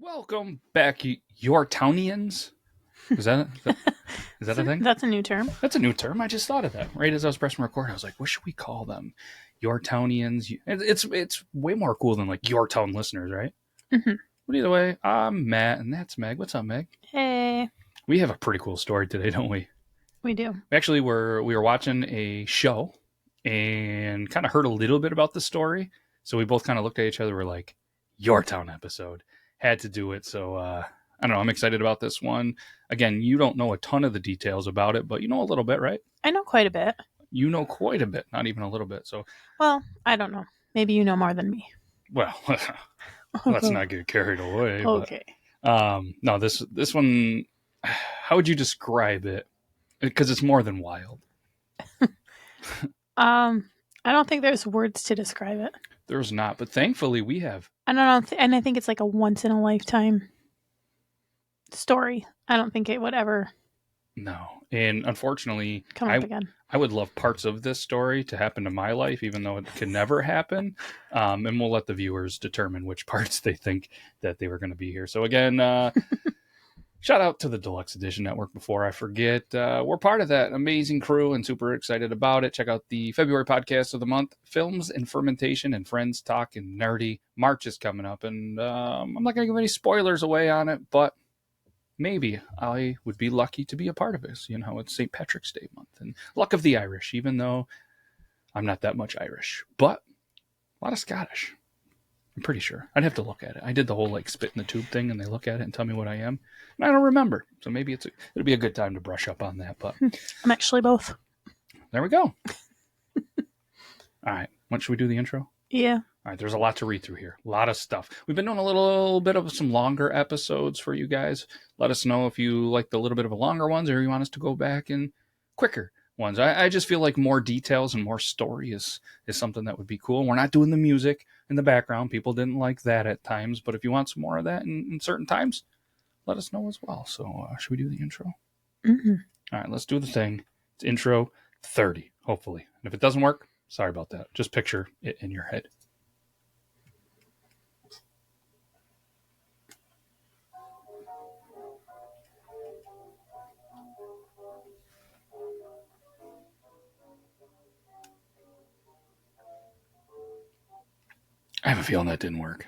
Welcome back, Yore Townians. Is that a thing? That's a new term. That's a new term. I just thought of that right as I was pressing record. I was like, what should we call them? Yore Townians. It's way more cool than like Your Town listeners, right? Mm-hmm. But either way, I'm Matt, and that's Meg. What's up, Meg? Hey. We have a pretty cool story today, don't we? We do. Actually, we were watching a show and kind of heard a little bit about the story. So we both kind of looked at each other. We're like, Your Town episode. Had to do it. So I don't know. I'm excited about this one. Again, you don't know a ton of the details about it, but you know a little bit, right? I know quite a bit. You know quite a bit, not even a little bit. So, well, I don't know. Maybe you know more than me. Well, let's not get carried away. Okay. But, no, this one. How would you describe it? Because it's more than wild. I don't think there's words to describe it. There's not, but thankfully we have. I don't know, and I think it's like a once in a lifetime story. I don't think it would ever. No, and unfortunately, come up again. I would love parts of this story to happen to my life, even though it can never happen. And we'll let the viewers determine which parts they think that they were going to be here. So again, shout out to the Deluxe Edition Network before I forget. We're part of that amazing crew and super excited about it. Check out the February podcast of the month, Films and Fermentation and Friends Talking Nerdy. March is coming up, and I'm not going to give any spoilers away on it, but maybe I would be lucky to be a part of this. You know, it's St. Patrick's Day month and luck of the Irish, even though I'm not that much Irish, but a lot of Scottish. I'm pretty sure. I'd have to look at it. I did the whole like spit in the tube thing, and they look at it and tell me what I am, and I don't remember. So maybe it'll be a good time to brush up on that. But I'm actually both. There we go. All right. When should we do the intro? Yeah. All right. There's a lot to read through here. A lot of stuff. We've been doing a little bit of some longer episodes for you guys. Let us know if you like the little bit of a longer ones, or you want us to go back in quicker ones. I just feel like more details and more story is something that would be cool. We're not doing the music in the background. People didn't like that at times, but if you want some more of that in certain times, let us know as well. So should we do the intro? Mm-hmm. All right, let's do the thing. It's intro 30, hopefully. And if it doesn't work, sorry about that. Just picture it in your head. I have a feeling that didn't work.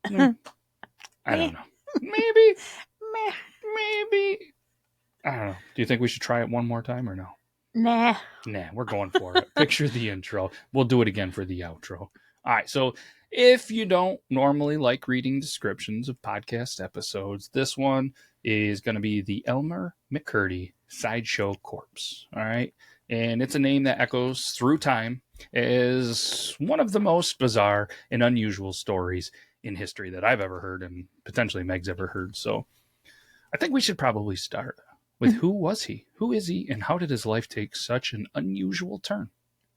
I don't know. Maybe. I don't know. Do you think we should try it one more time or no? Nah, we're going for it. Picture the intro. We'll do it again for the outro. All right, so if you don't normally like reading descriptions of podcast episodes, this one is going to be the Elmer McCurdy Sideshow Corpse. All right, and it's a name that echoes through time as one of the most bizarre and unusual stories in history that I've ever heard, and potentially Meg's ever heard. So I think we should probably start with who was he? Who is he? And how did his life take such an unusual turn?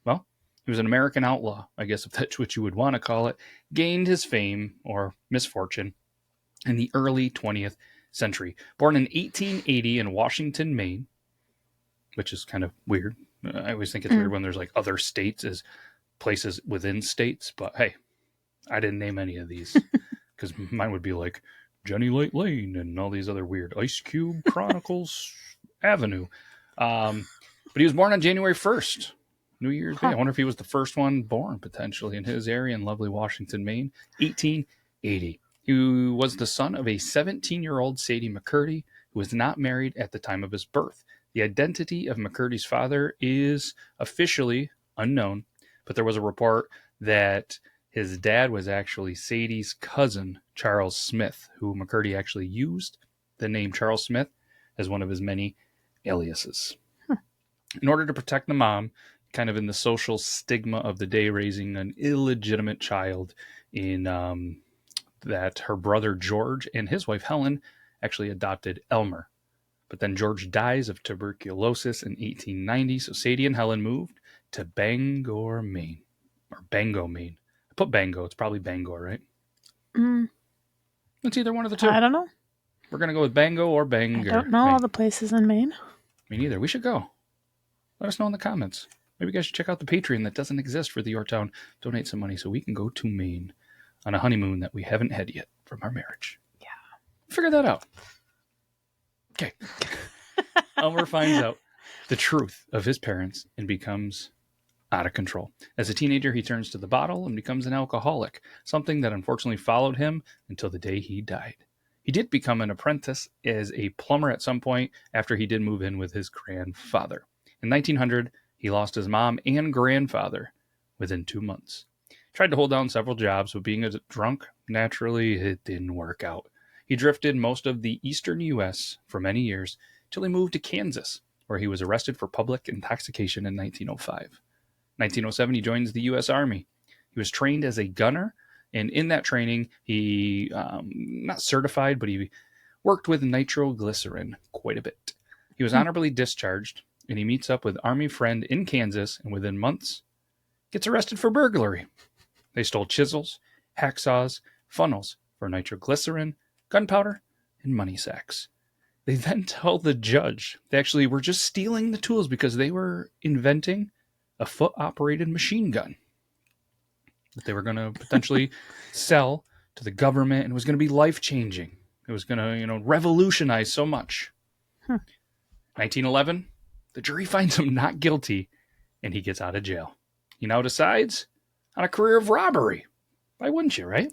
Well, he was an American outlaw, I guess, if that's what you would want to call it, gained his fame or misfortune in the early 20th century. Born in 1880 in Washington, Maine, which is kind of weird. I always think it's weird when there's like other states as places within states, but hey, I didn't name any of these because mine would be like Jenny Light Lane and all these other weird Ice Cube Chronicles Avenue. But he was born on January 1st, New Year's Day. I wonder if he was the first one born potentially in his area in lovely Washington, Maine, 1880. He was the son of a 17-year-old Sadie McCurdy who was not married at the time of his birth. The identity of McCurdy's father is officially unknown, but there was a report that his dad was actually Sadie's cousin, Charles Smith, who McCurdy actually used the name Charles Smith as one of his many aliases. In order to protect the mom, kind of in the social stigma of the day, raising an illegitimate child in that her brother George and his wife Helen actually adopted Elmer. But then George dies of tuberculosis in 1890, so Sadie and Helen moved to Bangor, Maine. Or Bangor, Maine. I put Bangor. It's probably Bangor, right? It's either one of the two. I don't know. We're going to go with Bangor or Bangor. I don't know all the places in Maine. Me neither. We should go. Let us know in the comments. Maybe you guys should check out the Patreon that doesn't exist for the Yorktown. Donate some money so we can go to Maine. on a honeymoon that we haven't had yet from our marriage. Yeah. Figure that out. Okay. Elmer finds out the truth of his parents and becomes out of control. As a teenager, he turns to the bottle and becomes an alcoholic, something that unfortunately followed him until the day he died. He did become an apprentice as a plumber at some point after he did move in with his grandfather. In 1900, he lost his mom and grandfather within 2 months. Tried to hold down several jobs, but being a drunk, naturally, it didn't work out. He drifted most of the eastern U.S. for many years till he moved to Kansas, where he was arrested for public intoxication in 1905. 1907, he joins the U.S. Army. He was trained as a gunner, and in that training, he, not certified, but he worked with nitroglycerin quite a bit. He was honorably discharged, and he meets up with Army friend in Kansas, and within months, gets arrested for burglary. They stole chisels, hacksaws, funnels for nitroglycerin, gunpowder, and money sacks. They then tell the judge they actually were just stealing the tools because they were inventing a foot-operated machine gun that they were going to potentially sell to the government, and it was going to be life-changing. It was going to, revolutionize so much. 1911, the jury finds him not guilty, and he gets out of jail. He now decides on a career of robbery. Why wouldn't you, right?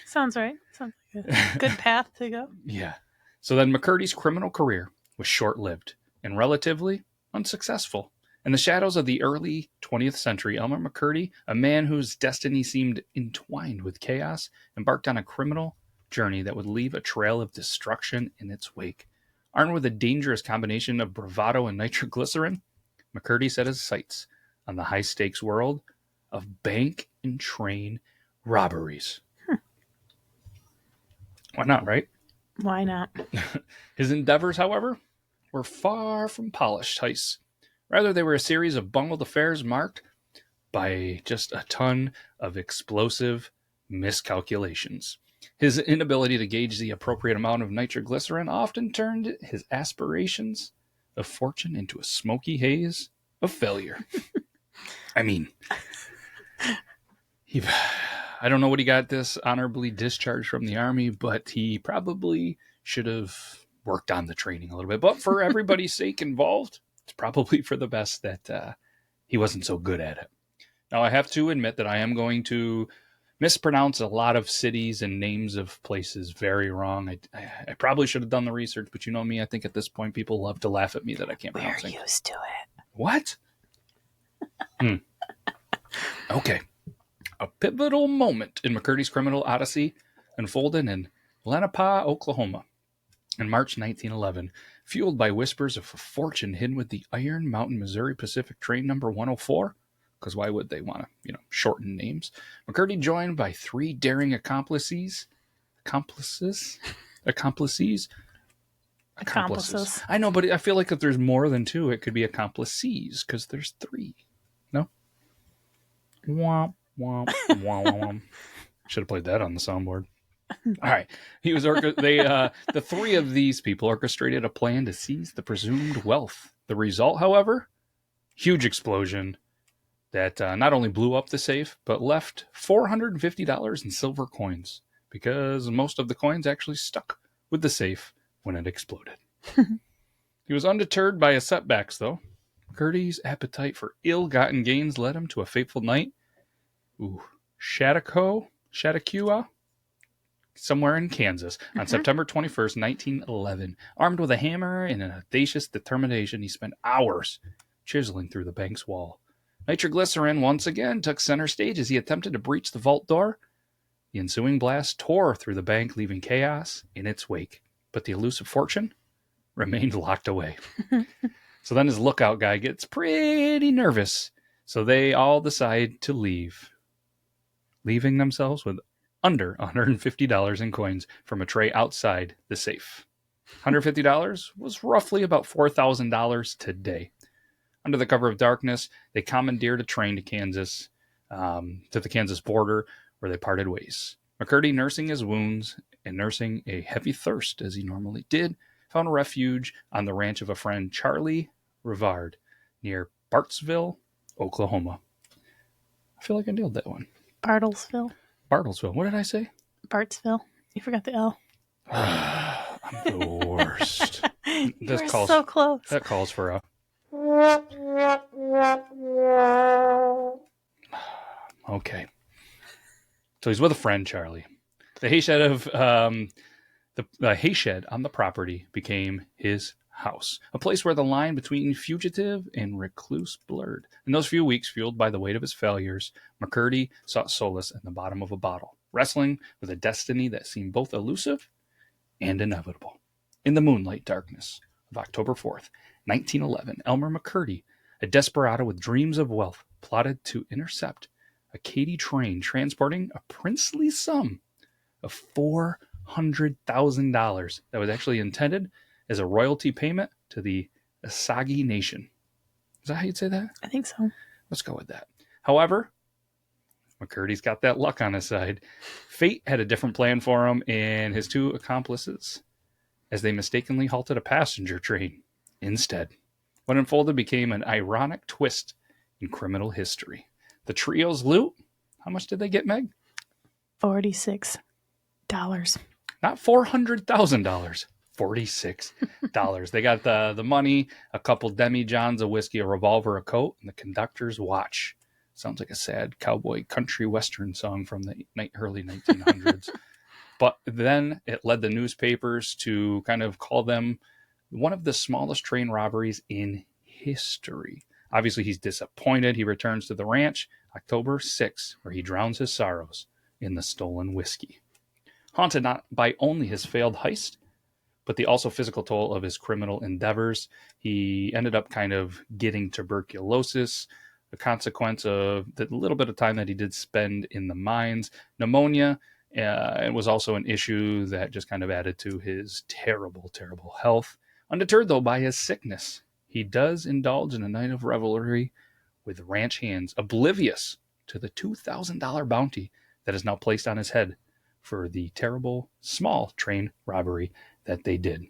Sounds right. Sounds like a good path to go. Yeah. So then McCurdy's criminal career was short-lived and relatively unsuccessful. In the shadows of the early 20th century, Elmer McCurdy, a man whose destiny seemed entwined with chaos, embarked on a criminal journey that would leave a trail of destruction in its wake. Armed with a dangerous combination of bravado and nitroglycerin, McCurdy set his sights on the high-stakes world of bank and train robberies. Why not, right? Why not? His endeavors, however, were far from polished heists. Rather, they were a series of bungled affairs marked by just a ton of explosive miscalculations. His inability to gauge the appropriate amount of nitroglycerin often turned his aspirations of fortune into a smoky haze of failure. I mean, I don't know what he got this honorably discharged from the Army, but he probably should have worked on the training a little bit. But for everybody's sake involved, it's probably for the best that he wasn't so good at it. Now, I have to admit that I am going to mispronounce a lot of cities and names of places very wrong. I probably should have done the research, but you know me, I think at this point people love to laugh at me that I can't pronounce it. We're used to it. What? Okay. A pivotal moment in McCurdy's criminal odyssey unfolded in Lenape, Oklahoma, in March 1911, fueled by whispers of a fortune hidden with the Iron Mountain Missouri Pacific train number 104. Because why would they want to, shorten names? McCurdy, joined by 3 daring accomplices. I know, but I feel like if there's more than 2, it could be accomplices because there's 3. No? Womp, womp, womp, womp. Should have played that on the soundboard. All right. The 3 of these people orchestrated a plan to seize the presumed wealth. The result, however, huge explosion that not only blew up the safe, but left $450 in silver coins because most of the coins actually stuck with the safe when it exploded. He was undeterred by his setbacks, though. McCurdy's appetite for ill-gotten gains led him to a fateful night. Chautauqua, somewhere in Kansas, on September 21st, 1911. Armed with a hammer and an audacious determination, he spent hours chiseling through the bank's wall. Nitroglycerin once again took center stage as he attempted to breach the vault door. The ensuing blast tore through the bank, leaving chaos in its wake. But the elusive fortune remained locked away. So then his lookout guy gets pretty nervous. So they all decide to leave, leaving themselves with under $150 in coins from a tray outside the safe. $150 was roughly about $4,000 today. Under the cover of darkness, they commandeered a train to Kansas, to the Kansas border, where they parted ways. McCurdy, nursing his wounds and nursing a heavy thirst, as he normally did, found refuge on the ranch of a friend, Charlie Rivard, near Bartlesville, Oklahoma. I feel like I nailed that one. Bartlesville? Bartlesville. What did I say? Bartsville. You forgot the L. I'm the worst. You were so close. That calls for a... Okay. So he's with a friend, Charlie. The hay shed the hay shed on the property became his house, a place where the line between fugitive and recluse blurred. In those few weeks, fueled by the weight of his failures, McCurdy sought solace in the bottom of a bottle, wrestling with a destiny that seemed both elusive and inevitable. In the moonlight darkness of October 4th, 1911, Elmer McCurdy, a desperado with dreams of wealth, plotted to intercept a Katy train transporting a princely sum of $400,000 that was actually intended as a royalty payment to the Asagi Nation. Is that how you'd say that? I think so. Let's go with that. However, McCurdy's got that luck on his side. Fate had a different plan for him and his two accomplices as they mistakenly halted a passenger train instead. What unfolded became an ironic twist in criminal history. The trio's loot, how much did they get, Meg? $46. Not $400,000. $46. They got the money, a couple demi-johns of whiskey, a revolver, a coat, and the conductor's watch. Sounds like a sad cowboy country western song from the early 1900s. But then it led the newspapers to kind of call them one of the smallest train robberies in history. Obviously, he's disappointed. He returns to the ranch October 6th, where he drowns his sorrows in the stolen whiskey. Haunted not by only his failed heist, but the also physical toll of his criminal endeavors. He ended up kind of getting tuberculosis, a consequence of the little bit of time that he did spend in the mines. Pneumonia, it was also an issue that just kind of added to his terrible, terrible health. Undeterred, though, by his sickness, he does indulge in a night of revelry with ranch hands, oblivious to the $2,000 bounty that is now placed on his head for the terrible small train robbery that they did.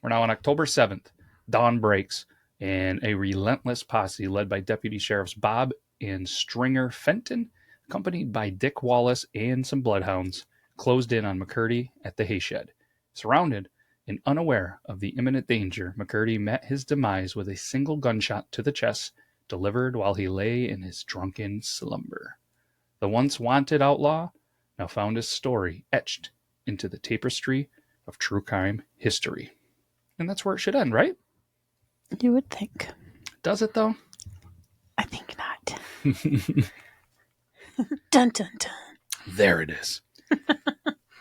We're now on October 7th. Dawn breaks, and a relentless posse led by Deputy Sheriffs Bob and Stringer Fenton, accompanied by Dick Wallace and some bloodhounds, closed in on McCurdy at the hayshed. Surrounded and unaware of the imminent danger, McCurdy met his demise with a single gunshot to the chest, delivered while he lay in his drunken slumber. The once wanted outlaw now found his story etched into the tapestry of true crime history. And that's where it should end, right? You would think. Does it, though? I think not. Dun, dun, dun. There it is.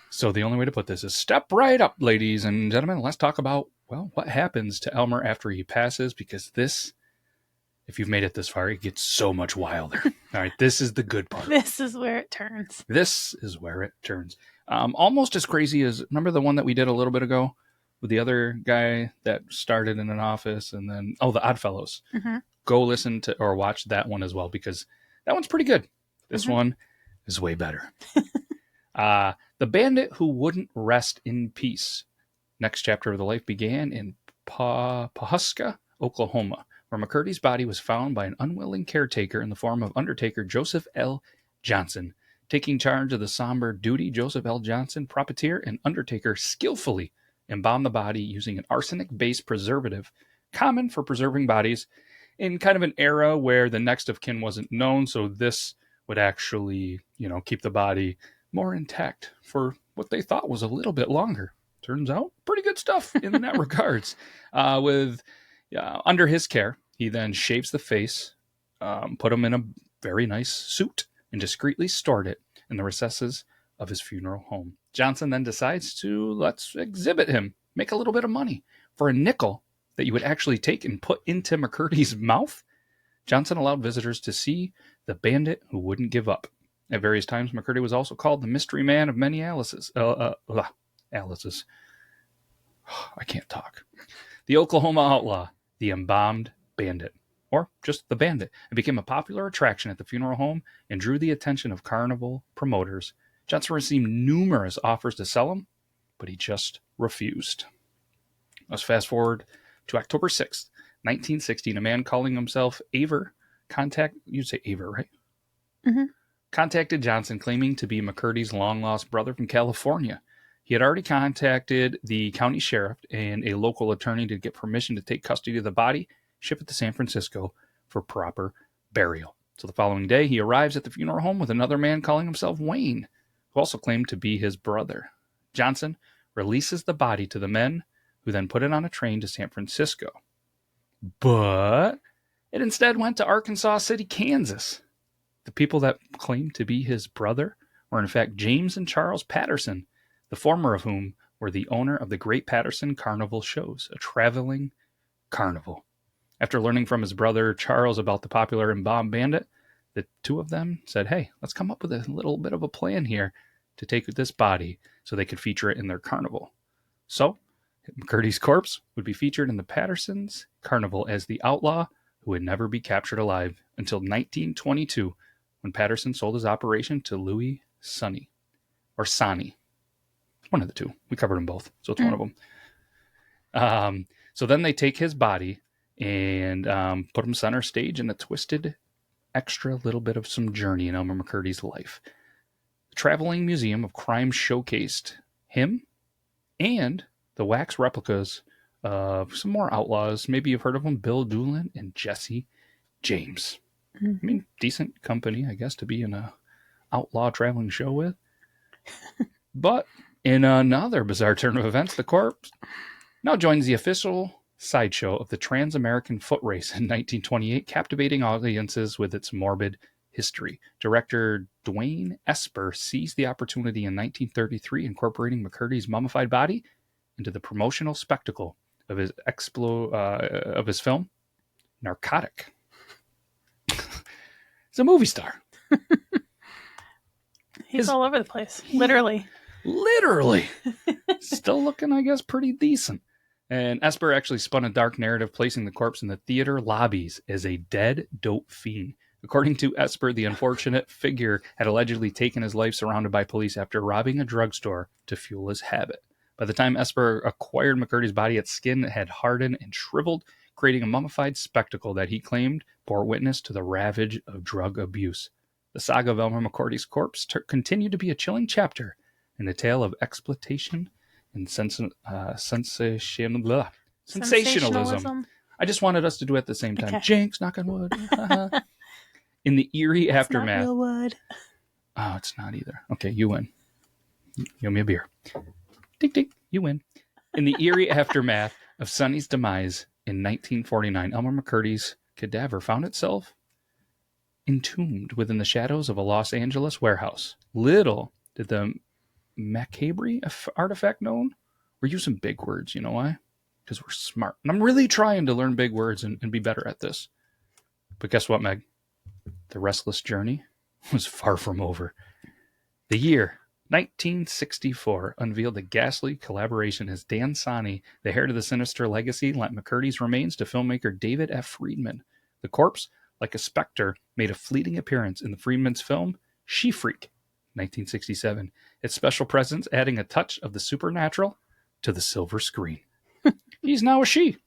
So the only way to put this is step right up, ladies and gentlemen. Let's talk about, well, what happens to Elmer after he passes, because this, if you've made it this far, it gets so much wilder. All right, this is the good part. This is where it turns. This is where it turns. Almost as crazy as, remember the one that we did a little bit ago with the other guy that started in an office and then, the Oddfellows. Mm-hmm. Go listen to or watch that one as well, because that one's pretty good. This one is way better. The bandit who wouldn't rest in peace. Next chapter of the life began in Pawhuska, Oklahoma, where McCurdy's body was found by an unwilling caretaker in the form of Undertaker Joseph L. Johnson. Taking charge of the somber duty, Joseph L. Johnson, profiteer and Undertaker, skillfully embalmed the body using an arsenic-based preservative, common for preserving bodies in kind of an era where the next of kin wasn't known, so this would actually, keep the body more intact for what they thought was a little bit longer. Turns out, pretty good stuff in that regards. Under his care, he then shaves the face, put him in a very nice suit, and discreetly stored it in the recesses of his funeral home. Johnson then decides to, let's exhibit him, make a little bit of money. For a nickel that you would actually take and put into McCurdy's mouth, Johnson allowed visitors to see the bandit who wouldn't give up. At various times, McCurdy was also called the mystery man of many Alices. Alices. I can't talk. The Oklahoma outlaw, the embalmed bandit, or just the bandit. It became a popular attraction at the funeral home and drew the attention of carnival promoters. Johnson received numerous offers to sell him, but he just refused. Let's fast forward to October 6th, 1916. A man calling himself Aver you'd say Aver, right? Mm-hmm. contacted Johnson claiming to be McCurdy's long-lost brother from California. He had already contacted the county sheriff and a local attorney to get permission to take custody of the body, ship it to San Francisco for proper burial. So the following day, he arrives at the funeral home with another man calling himself Wayne, who also claimed to be his brother. Johnson releases the body to the men, who then put it on a train to San Francisco. But it instead went to Arkansas City, Kansas. The people that claimed to be his brother were in fact James and Charles Patterson, the former of whom were the owner of the Great Patterson Carnival shows, a traveling carnival. After learning from his brother Charles about the popular embalmed bandit, the two of them said, hey, let's come up with a little bit of a plan here to take this body so they could feature it in their carnival. So, McCurdy's corpse would be featured in the Patterson's carnival as the outlaw who would never be captured alive until 1922, when Patterson sold his operation to Louis Sonny, or Sonny. One of the two. We covered them both, so it's one of them. So then they take his body and put him center stage in a twisted, extra little bit of some journey in Elmer McCurdy's life. The Traveling Museum of Crime showcased him and the wax replicas of some more outlaws. Maybe you've heard of them, Bill Doolin and Jesse James. I mean, decent company, I guess, to be in a outlaw traveling show with. But in another bizarre turn of events, the corpse now joins the official sideshow of the Trans-American Foot Race in 1928, captivating audiences with its morbid history. Director Dwayne Esper seized the opportunity in 1933, incorporating McCurdy's mummified body into the promotional spectacle of his film, Narcotic. He's a movie star. He's all over the place, literally. Literally. Still looking, I guess, pretty decent. And Esper actually spun a dark narrative, placing the corpse in the theater lobbies as a dead dope fiend. According to Esper, the unfortunate figure had allegedly taken his life surrounded by police after robbing a drugstore to fuel his habit. By the time Esper acquired McCurdy's body, its skin had hardened and shriveled, creating a mummified spectacle that he claimed bore witness to the ravage of drug abuse. The saga of Elmer McCurdy's corpse continued to be a chilling chapter in a tale of exploitation and sensationalism. I just wanted us to do it at the same time. Okay. Jinx, knock on wood. In the eerie aftermath. Not real wood. Oh, it's not either. Okay, you win. Give me a beer. Ding, ding, you win. In the eerie aftermath of Sonny's demise in 1949, Elmer McCurdy's cadaver found itself entombed within the shadows of a Los Angeles warehouse. Little did the macabre artifact known. We're using big words, you know why? Because we're smart. And I'm really trying to learn big words and be better at this. But guess what, Meg? The restless journey was far from over. The year 1964 unveiled a ghastly collaboration as Dan Sonny, the heir to the sinister legacy, lent McCurdy's remains to filmmaker David F. Friedman. The corpse, like a specter, made a fleeting appearance in the Friedman's film She-Freak, 1967. Its special presence adding a touch of the supernatural to the silver screen. He's now a she.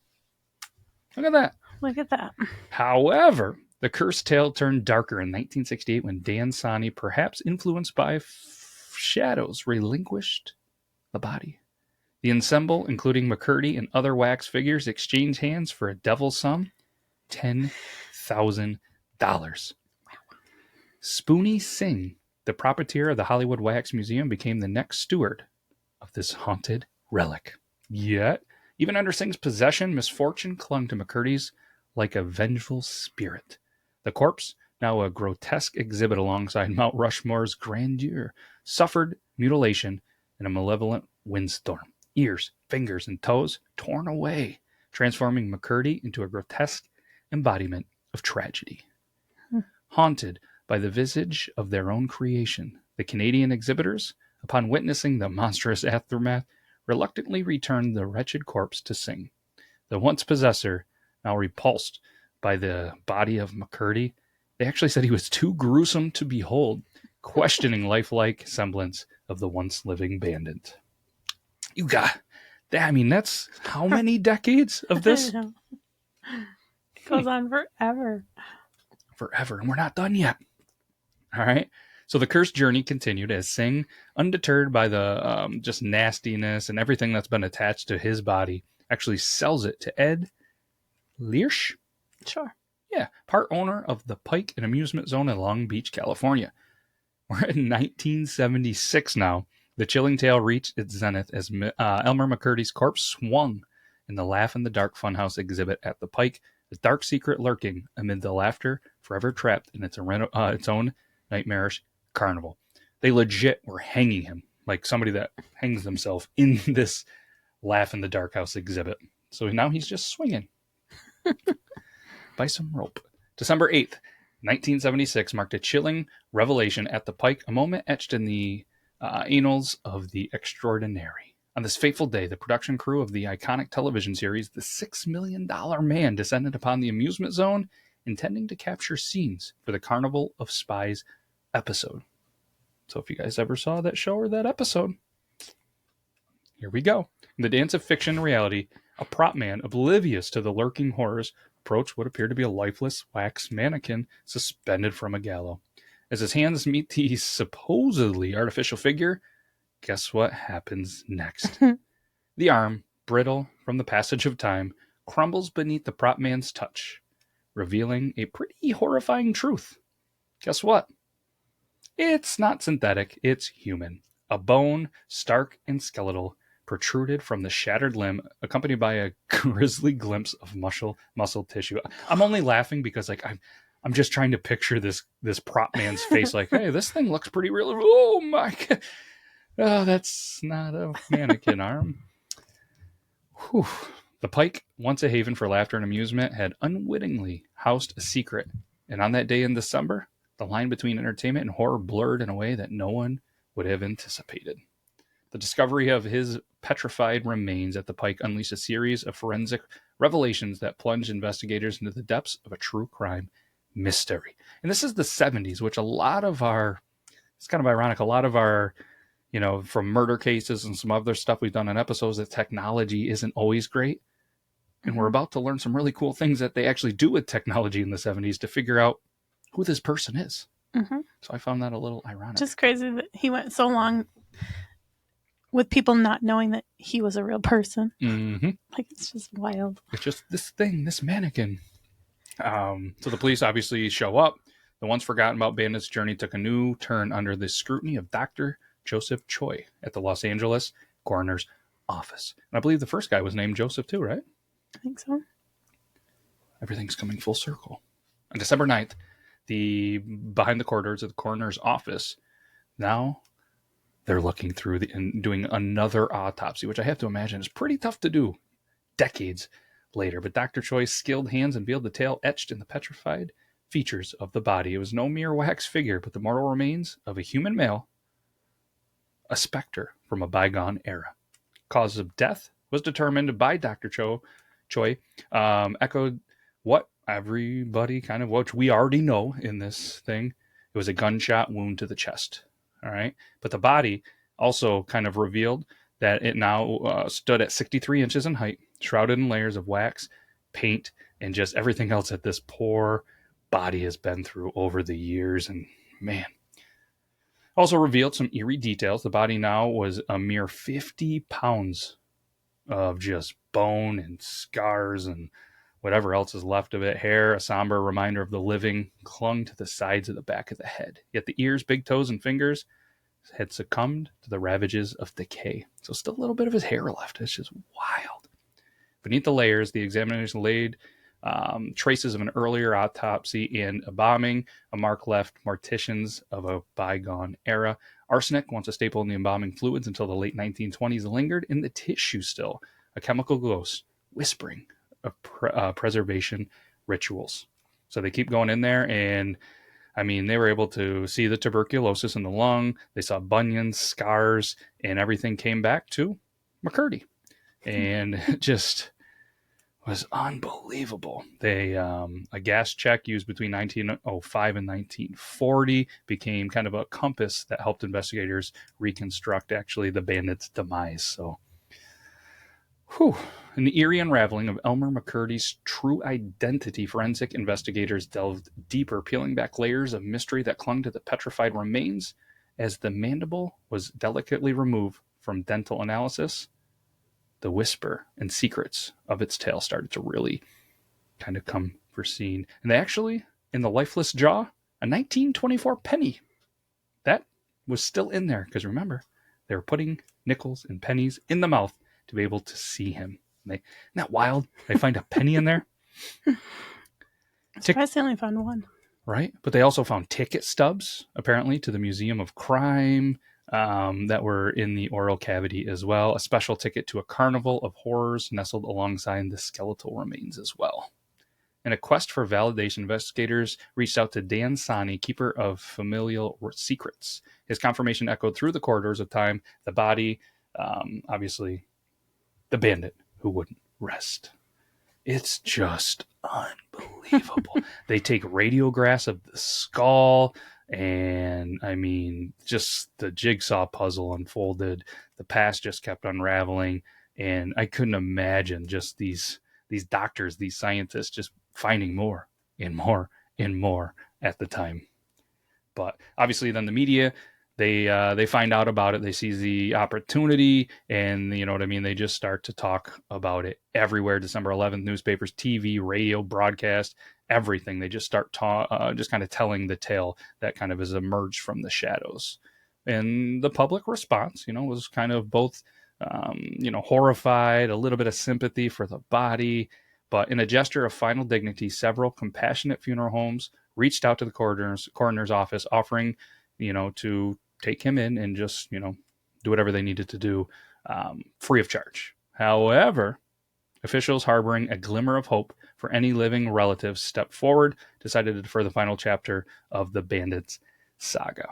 Look at that. Look at that. However, the cursed tale turned darker in 1968 when Dan Sonny, perhaps influenced by shadows, relinquished the body. The ensemble, including McCurdy and other wax figures, exchanged hands for a devil's sum, $10,000. Spoonie Singh, the proprietor of the Hollywood Wax Museum, became the next steward of this haunted relic. Yet, even under Singh's possession, misfortune clung to McCurdy's like a vengeful spirit. The corpse, now a grotesque exhibit alongside Mount Rushmore's grandeur, suffered mutilation in a malevolent windstorm. Ears, fingers, and toes torn away, transforming McCurdy into a grotesque embodiment of tragedy. Haunted by the visage of their own creation, the Canadian exhibitors, upon witnessing the monstrous aftermath, reluctantly returned the wretched corpse to Singh. The once possessor, now repulsed by the body of McCurdy, they actually said he was too gruesome to behold, questioning lifelike semblance of the once living bandit. You got that? I mean, that's how many decades of this? It goes on forever. Forever, and we're not done yet. All right. So the cursed journey continued as Singh, undeterred by the just nastiness and everything that's been attached to his body, actually sells it to Ed Learsh. Sure. Yeah, part owner of the Pike and Amusement Zone in Long Beach, California. We're in 1976 now. The chilling tale reached its zenith as Elmer McCurdy's corpse swung in the Laugh in the Dark Funhouse exhibit at the Pike, a dark secret lurking amid the laughter, forever trapped in its own nightmarish carnival. They legit were hanging him, like somebody that hangs themselves in this Laugh in the Dark House exhibit. So now he's just swinging by some rope. December 8th, 1976 marked a chilling revelation at the Pike, a moment etched in the annals of the extraordinary. On this fateful day, the production crew of the iconic television series The $6 Million Man descended upon the amusement zone, intending to capture scenes for the Carnival of Spies episode. So if you guys ever saw that show or that episode, here we go. In the dance of fiction and reality, a prop man, oblivious to the lurking horrors, approached what appeared to be a lifeless wax mannequin suspended from a gallows. As his hands meet the supposedly artificial figure, guess what happens next? The arm, brittle from the passage of time, crumbles beneath the prop man's touch, revealing a pretty horrifying truth. Guess what? It's not synthetic, it's human. A bone, stark and skeletal, protruded from the shattered limb, accompanied by a grisly glimpse of muscle tissue. I'm only laughing because I'm just trying to picture this prop man's face. Like, hey, this thing looks pretty real. Oh my god, oh, that's not a mannequin arm. Whew. The Pike, once a haven for laughter and amusement, had unwittingly housed a secret. And on that day in December, the line between entertainment and horror blurred in a way that no one would have anticipated. The discovery of his petrified remains at the Pike unleashed a series of forensic revelations that plunged investigators into the depths of a true crime mystery. And this is the 70s, which it's kind of ironic, a lot of our, from murder cases and some other stuff we've done on episodes, that technology isn't always great. And we're about to learn some really cool things that they actually do with technology in the 70s to figure out who this person is. Mm-hmm. So I found that a little ironic. Just crazy that he went so long with people not knowing that he was a real person. Mm-hmm. Like, it's just wild. It's just this mannequin. So the police obviously show up. The once forgotten about bandit's journey took a new turn under the scrutiny of Dr. Joseph Choi at the Los Angeles coroner's office. And I believe the first guy was named Joseph too, right? I think so. Everything's coming full circle. On December 9th, behind the corridors of the coroner's office, now they're looking through and doing another autopsy, which I have to imagine is pretty tough to do decades later. But Dr. Choi's skilled hands unveiled the tale etched in the petrified features of the body. It was no mere wax figure, but the mortal remains of a human male, a specter from a bygone era. Cause of death was determined by Dr. Choi, echoed what what we already know in this thing. It was a gunshot wound to the chest. All right. But the body also kind of revealed that it now stood at 63 inches in height, shrouded in layers of wax, paint, and just everything else that this poor body has been through over the years. And man, also revealed some eerie details. The body now was a mere 50 pounds of just bone and scars and whatever else is left of it. Hair, a somber reminder of the living, clung to the sides of the back of the head. Yet the ears, big toes, and fingers had succumbed to the ravages of decay. So still a little bit of his hair left. It's just wild. Beneath the layers, the examination laid traces of an earlier autopsy and embalming, a mark left morticians of a bygone era. Arsenic, once a staple in the embalming fluids until the late 1920s, lingered in the tissue still, a chemical ghost whispering of preservation rituals. So they keep going in there, and I mean, they were able to see the tuberculosis in the lung. They saw bunions, scars, and everything came back to McCurdy. And it just was unbelievable. They a gas check used between 1905 and 1940 became kind of a compass that helped investigators reconstruct actually the bandit's demise. So Whew. In the eerie unraveling of Elmer McCurdy's true identity, forensic investigators delved deeper, peeling back layers of mystery that clung to the petrified remains. As the mandible was delicately removed from dental analysis, the whisper and secrets of its tale started to really kind of come for scene. And they actually, in the lifeless jaw, a 1924 penny, that was still in there. Because remember, they were putting nickels and pennies in the mouth to be able to see him. Isn't that wild? They find a penny in there. I'm surprised they only found one. Right? But they also found ticket stubs, apparently, to the Museum of Crime that were in the oral cavity as well. A special ticket to a carnival of horrors nestled alongside the skeletal remains as well. In a quest for validation, investigators reached out to Dan Sani, keeper of familial secrets. His confirmation echoed through the corridors of time. The body, obviously, the bandit who wouldn't rest. It's just unbelievable. They take radiographs of the skull, and I mean, just the jigsaw puzzle unfolded. The past just kept unraveling, and I couldn't imagine just these doctors, these scientists, just finding more and more and more at the time. But obviously, then the media, they find out about it. They see the opportunity, and you know what I mean. They just start to talk about it everywhere. December 11th, newspapers, TV, radio, broadcast, everything. They just start just kind of telling the tale that kind of has emerged from the shadows. And the public response, was kind of both, horrified, a little bit of sympathy for the body. But in a gesture of final dignity, several compassionate funeral homes reached out to the coroner's office, offering, to take him in and just, do whatever they needed to do, free of charge. However, officials harboring a glimmer of hope for any living relatives stepped forward, decided to defer the final chapter of the bandits saga.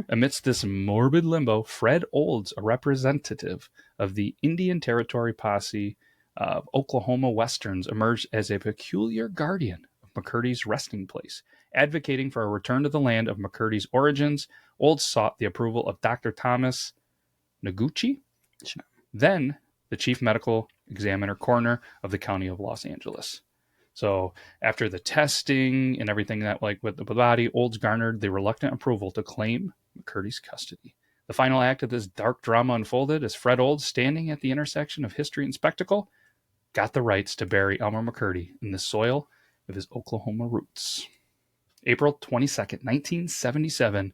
Amidst this morbid limbo, Fred Olds, a representative of the Indian Territory posse of Oklahoma Westerns, emerged as a peculiar guardian of McCurdy's resting place. Advocating for a return to the land of McCurdy's origins, Olds sought the approval of Dr. Thomas Noguchi, then the chief medical examiner coroner of the county of Los Angeles. So after the testing and everything that, like with the body, Olds garnered the reluctant approval to claim McCurdy's custody. The final act of this dark drama unfolded as Fred Olds, standing at the intersection of history and spectacle, got the rights to bury Elmer McCurdy in the soil of his Oklahoma roots. April 22nd, 1977,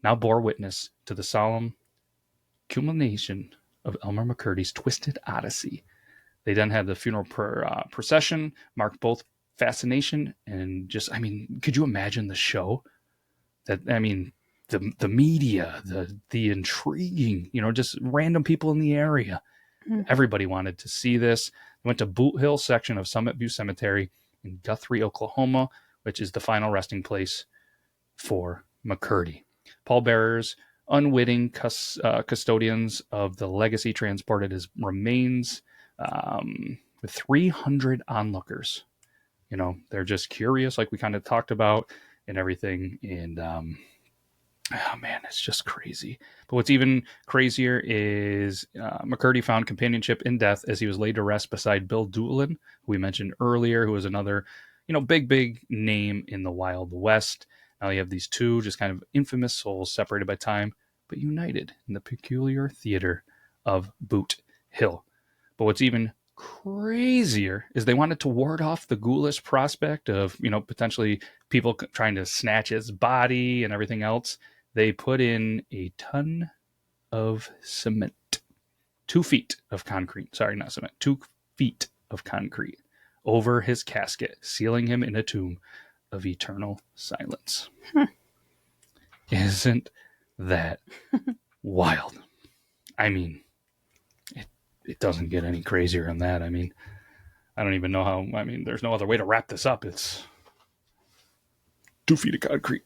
now bore witness to the solemn culmination of Elmer McCurdy's twisted odyssey. They then had the funeral procession, marked both fascination and just, could you imagine the show? The media, the intriguing, just random people in the area. Mm-hmm. Everybody wanted to see this. They went to Boot Hill section of Summit View Cemetery in Guthrie, Oklahoma, which is the final resting place for McCurdy. Pallbearers, unwitting custodians of the legacy, transported his remains with 300 onlookers. They're just curious, like we kind of talked about, and everything. And it's just crazy. But what's even crazier is McCurdy found companionship in death as he was laid to rest beside Bill Doolin, who we mentioned earlier, who was another, big name in the Wild West. Now you have these two just kind of infamous souls separated by time, but united in the peculiar theater of Boot Hill. But what's even crazier is they wanted to ward off the ghoulish prospect of, potentially people trying to snatch his body and everything else. They put in a ton of cement, 2 feet of concrete. Sorry, not cement, 2 feet of concrete over his casket, sealing him in a tomb of eternal silence. Isn't that wild? It doesn't get any crazier than that. I don't even know how. There's no other way to wrap this up. It's 2 feet of concrete.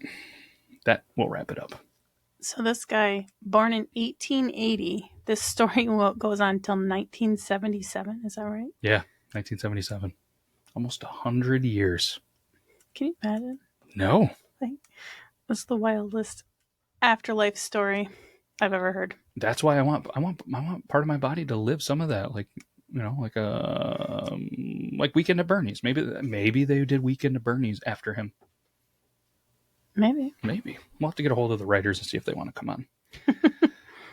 That will wrap it up. So this guy, born in 1880, this story goes on until 1977. Is that right? Yeah, 1977. Almost 100 years. Can you imagine? No. That's the wildest Afterlife story. I've ever heard. That's why I want part of my body to live some of that, like like Weekend at Bernie's. Maybe they did Weekend at Bernie's after him. Maybe We'll have to get a hold of the writers and see if they want to come on.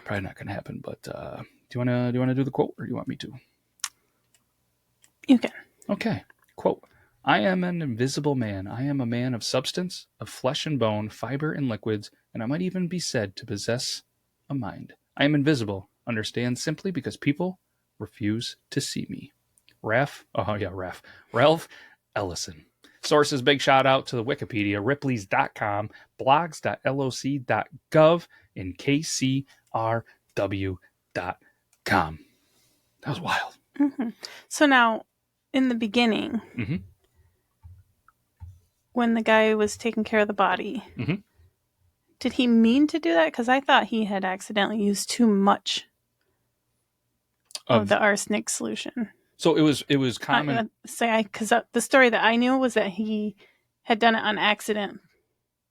Probably not going to happen, but do you want to do the quote, or do you want me to? You can. Okay. Quote: I am an invisible man. I am a man of substance, of flesh and bone, fiber and liquids, and I might even be said to possess a mind. I am invisible. Understand simply because people refuse to see me. Ralph Ellison. Sources: big shout out to the Wikipedia, Ripley's.com, blogs.loc.gov, and KCRW.com. That was wild. Mm-hmm. So now, in the beginning, mm-hmm. when the guy was taking care of the body, mm-hmm. did he mean to do that? Because I thought he had accidentally used too much of the arsenic solution. So it was common. Because the story that I knew was that he had done it on accident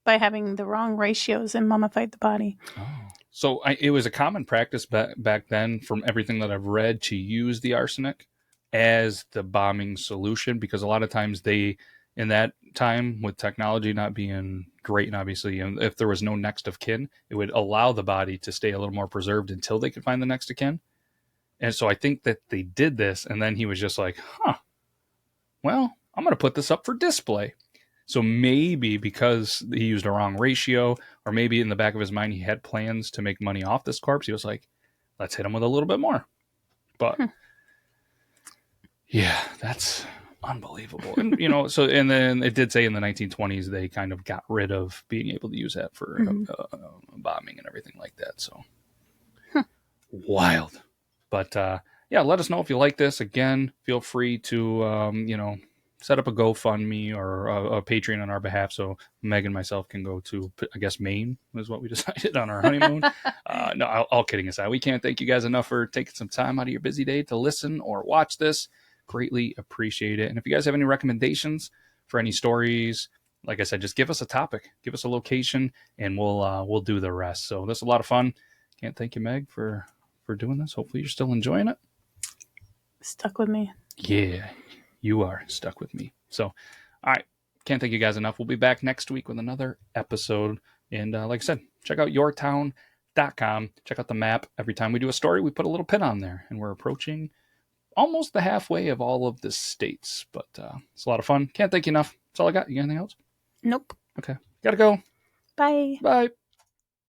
by having the wrong ratios and mummified the body. Oh. So it was a common practice back then, from everything that I've read, to use the arsenic as the bombing solution, because a lot of times in that time, with technology not being great, and obviously, if there was no next of kin, it would allow the body to stay a little more preserved until they could find the next of kin. And so I think that they did this, and then he was just like, well, I'm going to put this up for display. So maybe because he used a wrong ratio, or maybe in the back of his mind he had plans to make money off this corpse, he was like, let's hit him with a little bit more. But yeah, that's unbelievable. And and then it did say in the 1920s they kind of got rid of being able to use that for bombing and everything like that. So wild. But let us know if you like this. Again, feel free to set up a GoFundMe or a Patreon on our behalf, so Meg and myself can go to, I guess, Maine is what we decided on our honeymoon. No, all kidding aside, we can't thank you guys enough for taking some time out of your busy day to listen or watch this. Greatly appreciate it. And if you guys have any recommendations for any stories, like I said, just give us a topic, give us a location, and we'll do the rest. So this is a lot of fun. Can't thank you, Meg, for doing this. Hopefully you're still enjoying it. Stuck with me. Yeah, you are stuck with me. So, all right. Can't thank you guys enough. We'll be back next week with another episode. And like I said, check out yourtown.com. Check out the map. Every time we do a story, we put a little pin on there. And we're approaching almost the halfway of all of the states. But it's a lot of fun. Can't thank you enough. That's all I got. You got anything else? Nope. Okay. Gotta go. Bye. Bye.